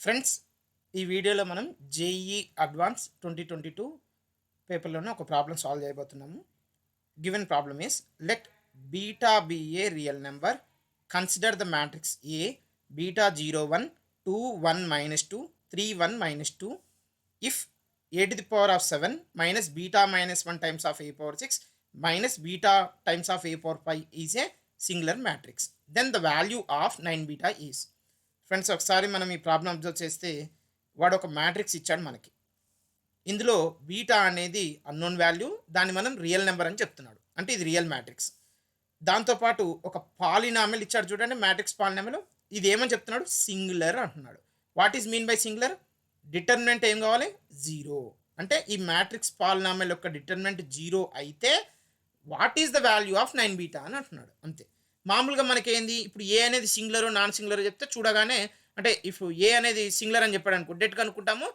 Friends, ఈ వీడియోలో మనం జేఈఈ అడ్వాన్స్ 2022 పేపర్లోనే ఒక ప్రాబ్లం సాల్వ్ చేయబోతున్నాము. Given problem is let beta be a real number, consider the matrix A beta 01 2 1 minus 2 3 1 minus 2 if a to the power of 7 minus beta minus 1 times of a power 6 minus beta times of a power 5 is a singular matrix, then the value of 9 beta is. Friends, ఒకసారి మనం ఈ problem observe చేస్తే వాడు ఒక matrix ఇచ్చాడు మనకి. ఇందులో beta అనేది అన్నోన్ వాల్యూ, దాన్ని మనం రియల్ నెంబర్ అని చెప్తున్నాడు, అంటే ఇది రియల్ మ్యాట్రిక్స్. దాంతోపాటు ఒక పాలినామిల్ ఇచ్చాడు చూడండి, మ్యాట్రిక్స్ పాలినామిల్. ఇది ఏమని చెప్తున్నాడు? సింగులర్ అంటున్నాడు. What is mean by singular? Determinant ఏం కావాలి? జీరో. అంటే ఈ మ్యాట్రిక్స్ పాలినామిల్ యొక్క డిటర్మినెంట్ జీరో అయితే what is the value of 9 beta అని అంటున్నాడు. అంతే. మామూలుగా మనకేంది, ఇప్పుడు ఏ అనేది సింగులర్ నాన్ సింగులర్ చెప్తే చూడగానే, అంటే ఇఫ్ ఏ అనేది సింగులర్ అని చెప్పాడు అనుకో, డెట్ కనుక్కుంటాము,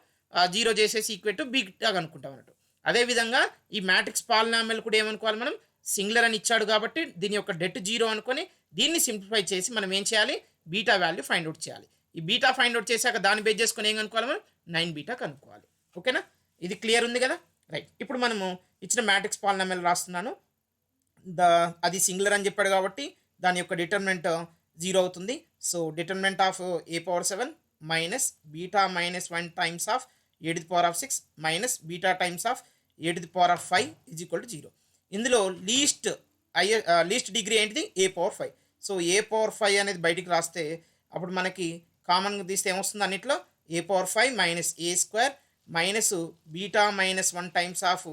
జీరో చేసేసి ఈక్వల్ టు బీటా కనుక్కుంటాం అన్నట్టు. అదేవిధంగా ఈ మ్యాట్రిక్స్ పాలినామిల్ కూడా ఏమనుకోవాలి మనం? సింగులర్ అని ఇచ్చాడు కాబట్టి దీని యొక్క డెట్ జీరో అనుకొని దీన్ని సింప్లిఫై చేసి మనం ఏం చేయాలి? బీటా వాల్యూ ఫైండ్ అవుట్ చేయాలి. ఈ బీటా ఫైండ్ అవుట్ చేశాక దాన్ని బేస్ చేసుకొని ఏం కనుక్కోవాలి మనం? 9 బీటా కనుక్కోవాలి. ఓకేనా? ఇది క్లియర్ ఉంది కదా? రైట్. ఇప్పుడు మనము ఇచ్చిన మ్యాట్రిక్స్ పాలినామిల్ రాస్తున్నాను. అది సింగులర్ అని చెప్పాడు కాబట్టి దాని యొక్క డిటర్మినెంట్ జీరో అవుతుంది. So determinant of A power 7 minus beta minus 1 times of A to the power of 6 minus beta times of A to the power of 5 is equal to zero. ఇందులో least degree ఏంటిది? ఏ power 5. So ఏ power 5 అనేది బయటికి రాస్తే అప్పుడు మనకి కామన్గా తీస్తే ఏమొస్తుంది? అన్నిట్లో A power 5 minus A square minus beta minus 1 times of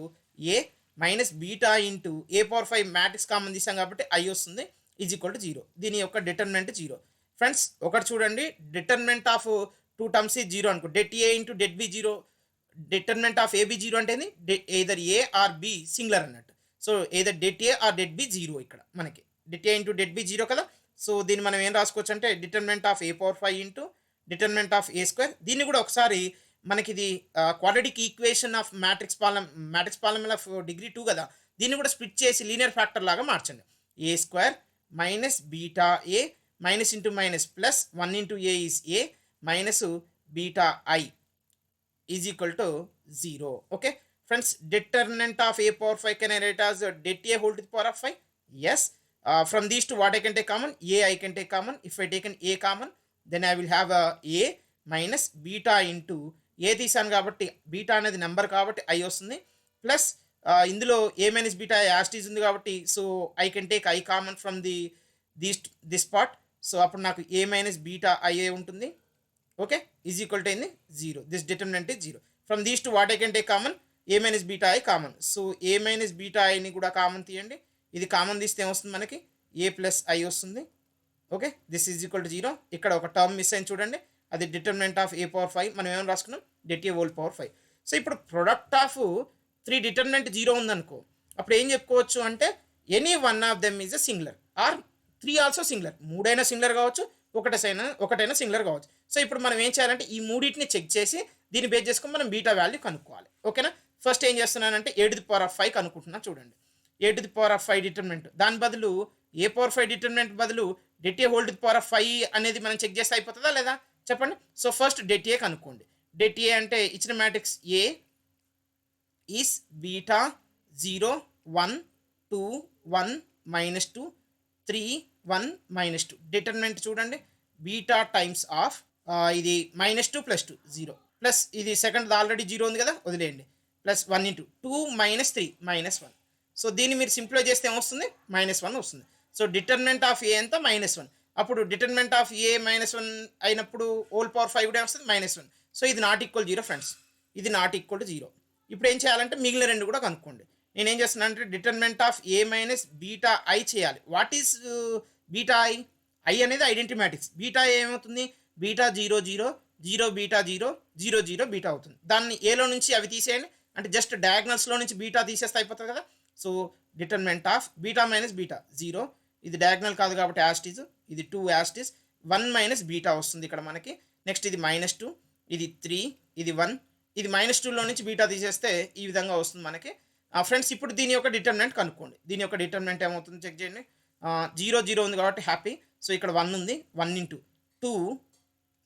A minus beta into A power 5 matrix common తీసాం కాబట్టి ఐ వస్తుంది, ఈజ్ ఈక్వల్ టు జీరో. దీని యొక్క డిటర్మినెంట్ జీరో. ఫ్రెండ్స్, ఒకటి చూడండి, డిటర్మినెంట్ ఆఫ్ టూ టర్మ్స్ ఈ జీరో అనుకో, det A into det B zero. Determinant of AB zero అంటే either A or B singular అన్నట్టు. So either det A or det B zero. ఇక్కడ మనకి det A into det B zero కదా. So దీన్ని మనం ఏం రాసుకోవచ్చు అంటే determinant of A power 5 into determinant of A square. దీన్ని కూడా ఒకసారి మనకి ఇది quadratic equation of matrix polynomial of degree 2 కదా. దీన్ని కూడా స్ప్లిట్ చేసి లీనియర్ ఫ్యాక్టర్ లాగా మార్చండి. A square minus beta A minus into minus plus 1 into A is A minus beta I is equal to zero. Okay friends, determinant of A power 5 can I write as det a whole to the power of 5? Yes. From these two, what I can take common? A I can take common. If I take an a common, then I will have a minus beta into A తీసాను కాబట్టి beta అనేది number కాబట్టి I వస్తుంది, plus ఇందులో ఏ minus beta as it is ఉంది కాబట్టి so I can take I common from this part. So అప్పుడు నాకు ఏ మైనస్ బీటా ఐఏ ఉంటుంది. ఓకే, ఈజ్ ఈక్వల్ టు అయింది zero. This determinant is zero. From these two what I can take common? A minus beta I common. So A minus beta ఐని కూడా common తీయండి. ఇది common తీస్తే ఏమొస్తుంది మనకి? A plus I వస్తుంది. Okay, this is equal to zero. ఇక్కడ ఒక టర్మ్ మిస్ అయింది చూడండి, అది డిటర్మినెంట్ ఆఫ్ ఏ పవర్ 5. మనం ఏమైనా రాసుకున్నాం? Det A whole power 5. So ఇప్పుడు ప్రొడక్ట్ ఆఫ్ 3 డిటర్మినెంట్ జీరో ఉందనుకో, అప్పుడు ఏం చెప్పుకోవచ్చు అంటే any one of them is a singular or 3 also singular. మూడైనా సింగులర్ కావచ్చు, ఒకటైనా సింగులర్ కావచ్చు. సో ఇప్పుడు మనం ఏం చేయాలంటే ఈ మూడింటిని చెక్ చేసి దీన్ని బేస్ చేసుకుని మనం బీటా వాల్యూ కనుక్కోవాలి. ఓకేనా? ఫస్ట్ ఏం చేస్తున్నానంటే A to the power of 5 కనుక్కుంటున్నా. చూడండి, A to the power of 5 determinant, దాని బదులు ఏ పవర్ 5 డిటర్మినెంట్ బదులు det A whole to the power of 5 అనేది మనం చెక్ చేస్తే అయిపోతుందా లేదా చెప్పండి. సో ఫస్ట్ డెట్ ఏ కనుక్కోండి. డెట్ ఏ అంటే ఇచ్చిన matrix A is beta 0 1 2 1 minus 2 3 1 minus 2. Determinant చూడండి, బీటా టైమ్స్ ఆఫ్ ఇది మైనస్ 2 ప్లస్ 2 జీరో, ప్లస్ ఇది సెకండ్ ఆల్రెడీ జీరో ఉంది కదా, వదిలేయండి, plus 1 into 2 minus 3 minus 1. So దీన్ని మీరు సింప్లిఫై చేస్తే ఏమొస్తుంది? మైనస్ 1 వస్తుంది. సో డిటర్మినెంట్ ఆఫ్ ఏ ఎంత? మైనస్ 1. అప్పుడు డిటర్మినెంట్ ఆఫ్ ఏ మైనస్ 1 అయినప్పుడు హోల్ పవర్ 5 కూడా వస్తుంది మైనస్ 1. సో ఇది నాట్ ఈక్వల్ జీరో ఫ్రెండ్స్, ఇది నాట్ ఈక్వల్ టు జీరో. ఇప్పుడు ఏం చేయాలంటే మిగిలిన రెండు కూడా కనుక్కోండి. నేనేం చేస్తున్నాను అంటే determinant of A minus beta I చేయాలి. What is beta I? I అనేది ఐడెంటిటీ మ్యాట్రిక్స్. బీటా ఏమవుతుంది? బీటా 0 0 0 బీటా 0 0 0 బీటా అవుతుంది. దాన్ని ఏలో నుంచి అవి తీసేయండి, అంటే జస్ట్ డయాగ్నల్స్లో నుంచి బీటా తీసేస్తే అయిపోతుంది కదా. So determinant of beta minus beta 0, ఇది డయాగ్నల్ కాదు కాబట్టి యాస్టీజ్, ఇది 2 యాస్టీజ్, 1 మైనస్ బీటా వస్తుంది ఇక్కడ మనకి. నెక్స్ట్ ఇది మైనస్ 2, ఇది 3, ఇది 1, ఇది మైనస్ 2లో నుంచి బీటా తీసేస్తే ఈ విధంగా వస్తుంది మనకి. ఫ్రెండ్స్, ఇప్పుడు దీని యొక్క డిటర్మినెంట్ కనుక్కోండి. దీని యొక్క డిటర్మినెంట్ ఏమవుతుంది చెక్ చేయండి. 0 0 ఉంది కాబట్టి హ్యాపీ. సో ఇక్కడ 1 ఉంది, 1 into 2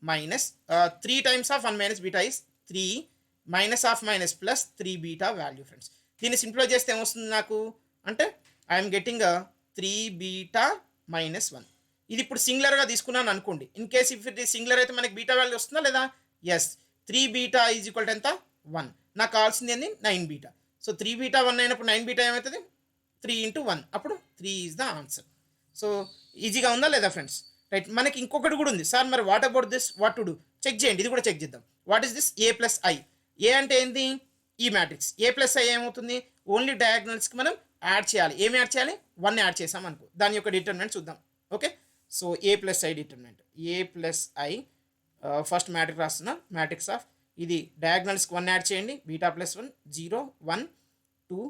minus 3 times of 1 minus beta is 3 minus of minus plus 3 beta value friends. దీన్ని సింప్లిఫై చేస్తే ఏమొస్తుంది నాకు అంటే ఐఎమ్ గెటింగ్ 3 బీటా మైనస్ 1. ఇది ఇప్పుడు సింగులర్గా తీసుకున్నాను అనుకోండి. In case if it singular అయితే మనకి బీటా వాల్యూ వస్తుందా లేదా? Yes, 3 beta is equal to ఎంత? 1. నాకు కావాల్సింది ఏంది? 9 బీటా. సో 3 బీటా 1 అయినప్పుడు 9 బీటా ఏమవుతుంది? 3 ఇంటూ 1, అప్పుడు 3 ఈజ్ ద ఆన్సర్. సో ఈజీగా ఉందా లేదా ఫ్రెండ్స్? రైట్. మనకి ఇంకొకటి కూడా ఉంది సార్, మరి what about this, what to do? Check చేయండి, ఇది కూడా చెక్ చేద్దాం. What is this? A plus I. A అంటే ఏంటి? ఈ మ్యాట్రిక్స్. ఏ ప్లస్ ఐ ఏమవుతుంది? ఓన్లీ డయాగ్నల్స్కి మనం యాడ్ చేయాలి. ఏమి యాడ్ చేయాలి? 1 యాడ్ చేసాం అనుకో. దాని యొక్క డిటర్మినెంట్ చూద్దాం. Okay, so A plus I determinant. A plus I first matrix రాస్తున్నా. మ్యాట్రిక్స్ ఆఫ్ ఇది డయాగ్నల్స్కి 1 యాడ్ చేయండి. బీటా ప్లస్ 1 0 1 2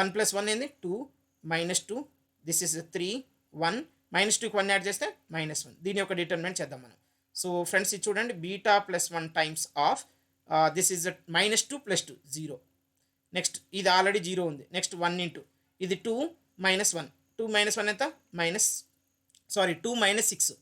1 ప్లస్ 1 ఏంది? 2 మైనస్ 2 దిస్ ఇస్ 3 1 మైనస్ 2కి 1 యాడ్ చేస్తే మైనస్ 1. దీని యొక్క డిటర్మినెంట్ చేద్దాం మనం. సో ఫ్రెండ్స్ ఇది చూడండి, beta plus 1 times of this is minus 2 plus 2 0. Next ఇది ఆల్రెడీ 0 ఉంది. నెక్స్ట్ 1 ఇంటూ ఇది 2 మైనస్ 1. 2 మైనస్ 1 ఎంత? టూ మైనస్ 6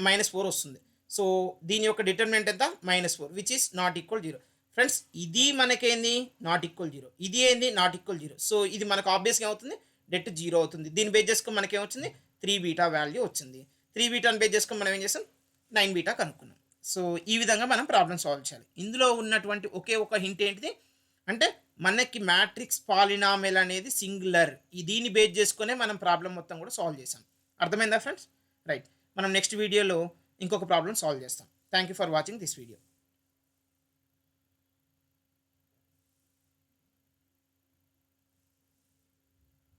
మైనస్ 4 వస్తుంది. సో దీని యొక్క డిటర్మినెంట్ ఎంత? Minus 4 which is not equal 0. Friends ఇది మనకేంది? Not equal 0. ఇది ఏంది? Not equal 0. సో ఇది మనకు ఆబ్వియస్గా అవుతుంది, డెట్ 0 అవుతుంది. దీన్ని బేస్ చేసుకొని మనకేమొచ్చింది? 3 బీటా వాల్యూ వచ్చింది. 3 బీటాని బేస్ చేసుకొని మనం ఏం చేస్తాం? 9 బీటా కనుక్కున్నాం. సో ఈ విధంగా మనం ప్రాబ్లమ్ సాల్వ్ చేయాలి. ఇందులో ఉన్నటువంటి ఒకే ఒక హింట్ ఏంటిది అంటే మనకి మ్యాట్రిక్స్ పాలినామియల్ అనేది సింగులర్. దీన్ని బేస్ చేసుకునే మనం ప్రాబ్లం మొత్తం కూడా సాల్వ్ చేసాం. అర్థమైందా ఫ్రెండ్స్? రైట్. మనం నెక్స్ట్ వీడియోలో ఇంకొక ప్రాబ్లం సాల్వ్ చేస్తాం. Thank you for watching this video.